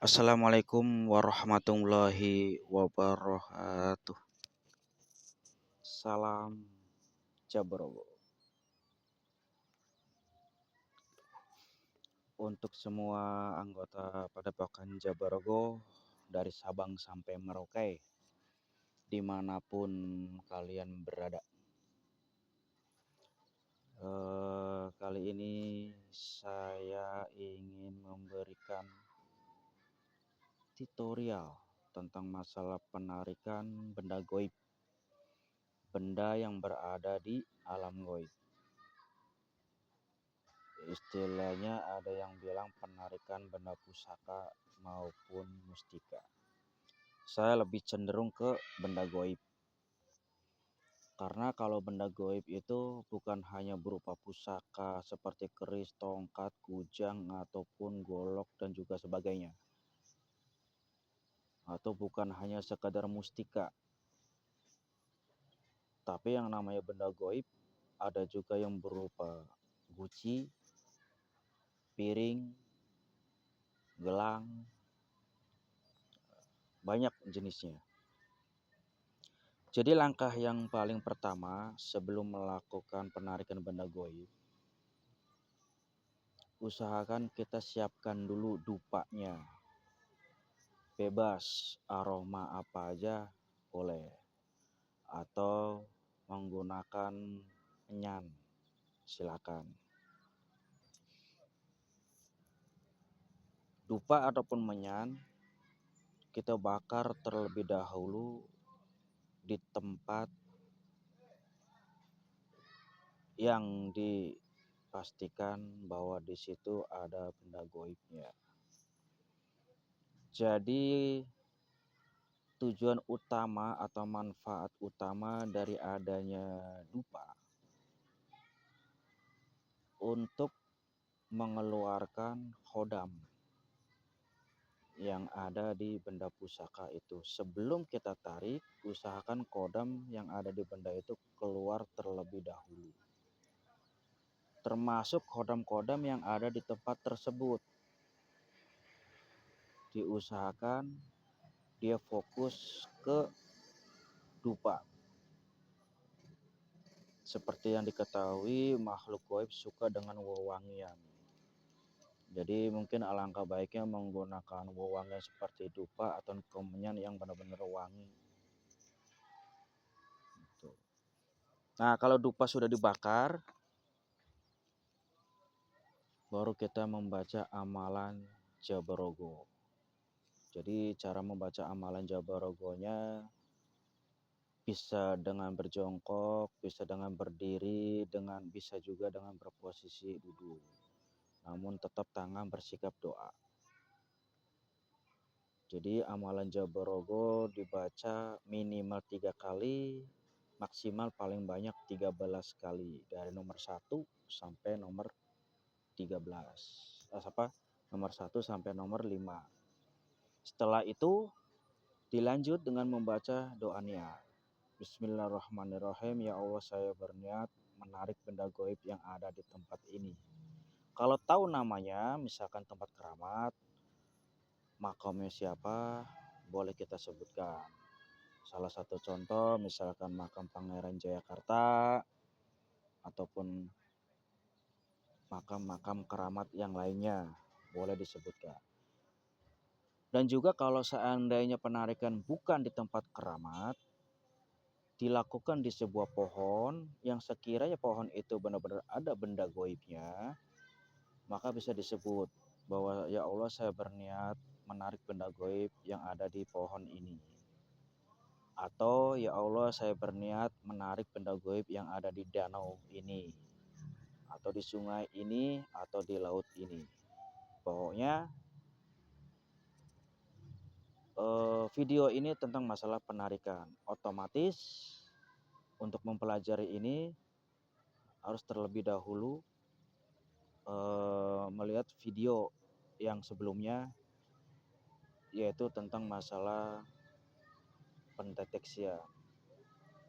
Assalamualaikum warahmatullahi wabarakatuh. Salam Jabrogo untuk semua anggota Padepokan Jabrogo dari Sabang sampai Merauke, dimanapun kalian berada. Kali ini saya ingin memberikan tutorial tentang masalah penarikan benda goib, benda yang berada di alam goib. Istilahnya ada yang bilang penarikan benda pusaka maupun mustika. Saya lebih cenderung ke benda goib. Karena kalau benda goib itu bukan hanya berupa pusaka seperti keris, tongkat, kujang, ataupun golok dan juga sebagainya. Atau bukan hanya sekadar mustika. Tapi yang namanya benda goib ada juga yang berupa guci, piring, gelang, banyak jenisnya. Jadi langkah yang paling pertama sebelum melakukan penarikan benda goib, usahakan kita siapkan dulu dupanya. Bebas, aroma apa aja boleh. Atau menggunakan menyan, silakan. Dupa ataupun menyan kita bakar terlebih dahulu di tempat yang dipastikan bahwa di situ ada benda goibnya. Jadi tujuan utama atau manfaat utama dari adanya dupa untuk mengeluarkan khodam yang ada di benda pusaka itu. Sebelum kita tarik, usahakan khodam yang ada di benda itu keluar terlebih dahulu. Termasuk khodam-khodam yang ada di tempat tersebut. Diusahakan dia fokus ke dupa. Seperti yang diketahui, makhluk gaib suka dengan wewangian. Jadi mungkin alangkah baiknya menggunakan wewangian seperti dupa atau kemenyan yang benar-benar wangi. Nah, kalau dupa sudah dibakar, baru kita membaca amalan Jabrogo. Jadi cara membaca amalan Jabrogonya bisa dengan berjongkok, bisa dengan berdiri, bisa juga dengan berposisi duduk. Namun tetap tangan bersikap doa. Jadi amalan Jabrogo dibaca minimal 3 kali, maksimal paling banyak 13 kali. Dari nomor 1 sampai nomor 13. Nomor 1 sampai nomor 5. Setelah itu dilanjut dengan membaca doa niat. Bismillahirrahmanirrahim. Ya Allah, saya berniat menarik benda goib yang ada di tempat ini. Kalau tahu namanya, misalkan tempat keramat, makamnya siapa, boleh kita sebutkan. Salah satu contoh misalkan makam Pangeran Jayakarta ataupun makam-makam keramat yang lainnya, boleh disebutkan. Dan juga kalau seandainya penarikan bukan di tempat keramat, dilakukan di sebuah pohon yang sekiranya pohon itu benar-benar ada benda goibnya, maka bisa disebut bahwa ya Allah, saya berniat menarik benda goib yang ada di pohon ini. Atau ya Allah, saya berniat menarik benda goib yang ada di danau ini, atau di sungai ini, atau di laut ini. Pokoknya video ini tentang masalah penarikan. Otomatis untuk mempelajari ini harus terlebih dahulu melihat video yang sebelumnya, yaitu tentang masalah pendeteksian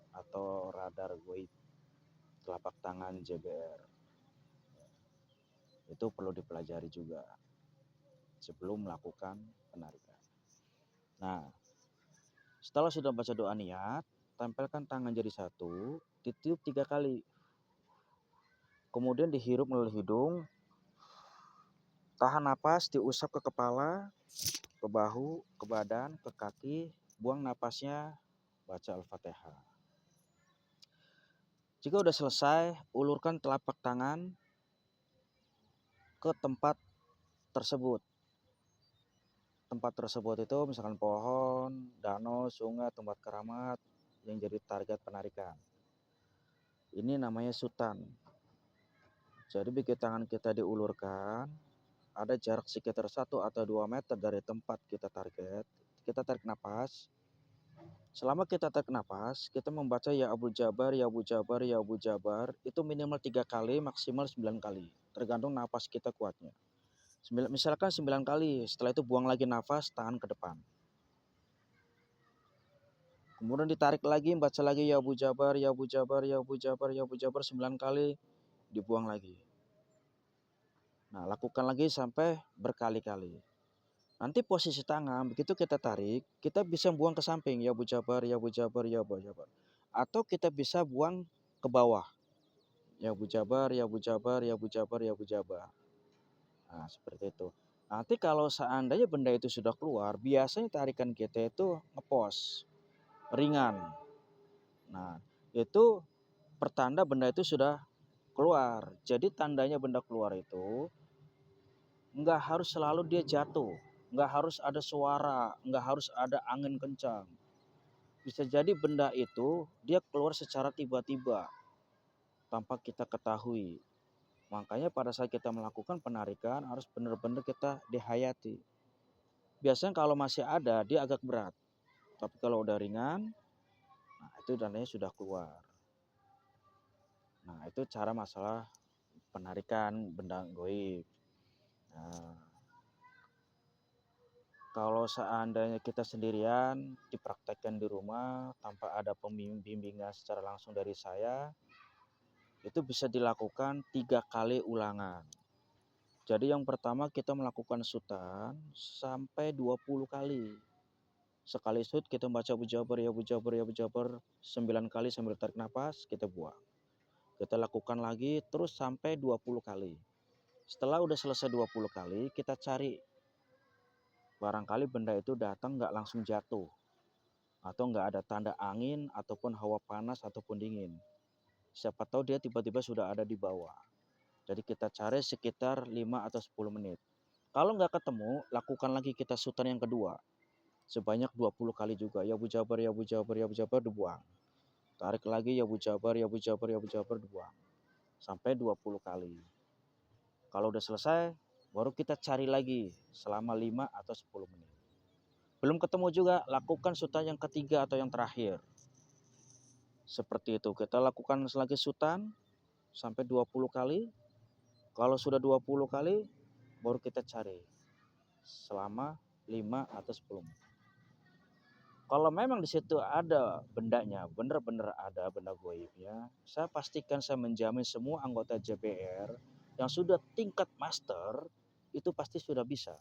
atau radar goib telapak tangan JBR. Itu perlu dipelajari juga. sebelum melakukan penarikan. Nah, setelah sudah baca doa niat, tempelkan tangan jadi satu, ditiup 3 kali. Kemudian dihirup melalui hidung, tahan napas, diusap ke kepala, ke bahu, ke badan, ke kaki, buang napasnya, baca Al-Fatihah. Jika udah selesai, ulurkan telapak tangan ke tempat tersebut. Tempat tersebut itu misalkan pohon, danau, sungai, tempat keramat yang jadi target penarikan. Ini namanya sutan. Jadi begitu tangan kita diulurkan, ada jarak sekitar 1 atau 2 meter dari tempat kita target, kita tarik nafas. Selama kita tarik nafas, kita membaca ya Abu Jabar, ya Abu Jabar, ya Abu Jabar, itu minimal 3 kali, maksimal 9 kali. Tergantung nafas kita kuatnya. Misalkan 9 kali, setelah itu buang lagi nafas, tangan ke depan. Kemudian ditarik lagi, baca lagi ya Abu Jabar, ya Abu Jabar, ya Abu Jabar, ya Abu Jabar 9 kali, dibuang lagi. Nah, lakukan lagi sampai berkali-kali. Nanti posisi tangan, begitu kita tarik, kita bisa buang ke samping, ya Abu Jabar, ya Abu Jabar, ya Abu Jabar. Atau kita bisa buang ke bawah, ya Abu Jabar, ya Abu Jabar, ya Abu Jabar, ya Abu Jabar. Nah, seperti itu. Nanti kalau seandainya benda itu sudah keluar, biasanya tarikan kita itu ngepos, ringan. Nah, itu pertanda benda itu sudah keluar. Jadi tandanya benda keluar itu nggak harus selalu dia jatuh, nggak harus ada suara, nggak harus ada angin kencang. Bisa jadi benda itu dia keluar secara tiba-tiba tanpa kita ketahui. Makanya pada saat kita melakukan penarikan harus benar-benar kita dihayati. Biasanya kalau masih ada dia agak berat. Tapi kalau udah ringan, nah itu tandanya sudah keluar. Nah, itu cara masalah penarikan benda goib. Nah, kalau seandainya kita sendirian dipraktekkan di rumah tanpa ada pembimbingan secara langsung dari saya, itu bisa dilakukan 3 kali ulangan. Jadi yang pertama kita melakukan sutan sampai 20 kali. Sekali sut kita baca Abu Jabar, ya Abu Jabar, ya Abu Jabar 9 kali sambil tarik nafas, kita buang. Kita lakukan lagi terus sampai 20 kali. Setelah udah selesai 20 kali, kita cari. Barangkali benda itu datang nggak langsung jatuh. Atau nggak ada tanda angin, ataupun hawa panas, ataupun dingin. Siapa tahu dia tiba-tiba sudah ada di bawah. Jadi kita cari sekitar 5 atau 10 menit. Kalau nggak ketemu, lakukan lagi kita sutan yang kedua. Sebanyak 20 kali juga. Ya Abu Jabar, ya Abu Jabar, ya Abu Jabar, dibuang. Tarik lagi ya Abu Jabar, ya Abu Jabar, ya Abu Jabar, dibuang. Sampai 20 kali. Kalau udah selesai, baru kita cari lagi selama 5 atau 10 menit. Belum ketemu juga, lakukan sutan yang ketiga atau yang terakhir. Seperti itu, kita lakukan lagi sutan sampai 20 kali. Kalau sudah 20 kali, baru kita cari selama 5 atau 10 menit. Kalau memang di situ ada bendanya, benar-benar ada benda goibnya, saya pastikan, saya menjamin semua anggota JBR yang sudah tingkat master itu pasti sudah bisa.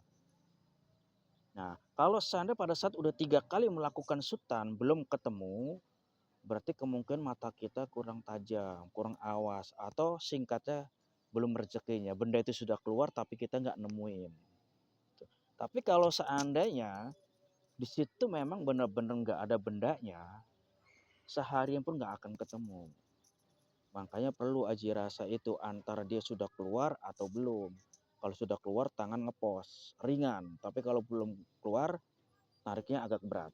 Nah, kalau seandainya pada saat udah 3 kali melakukan sutan belum ketemu, berarti kemungkinan mata kita kurang tajam, kurang awas, atau singkatnya belum rezekinya. Benda itu sudah keluar tapi kita nggak nemuin. Tapi kalau seandainya di situ memang benar-benar nggak ada bendanya, seharian pun nggak akan ketemu. Makanya perlu aji rasa itu antara dia sudah keluar atau belum. Kalau sudah keluar tangan ngepos, ringan. Tapi kalau belum keluar, tariknya agak berat.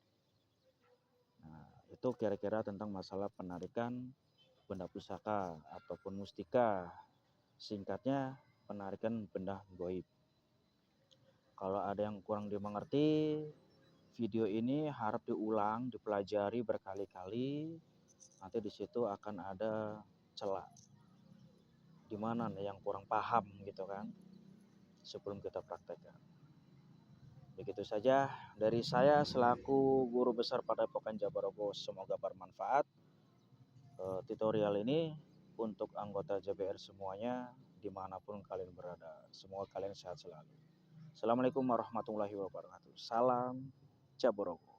Nah, itu kira-kira tentang masalah penarikan benda pusaka ataupun mustika. Singkatnya, penarikan benda goib. Kalau ada yang kurang dimengerti, video ini harap diulang, dipelajari berkali-kali. Nanti di situ akan ada celah. Di mana nih yang kurang paham gitu kan, sebelum kita praktekkan. Begitu saja dari saya selaku guru besar Padepokan Jabarogo, semoga bermanfaat. Tutorial ini untuk anggota JBR semuanya dimanapun kalian berada. Semoga kalian sehat selalu. Assalamualaikum warahmatullahi wabarakatuh. Salam Jaborogo.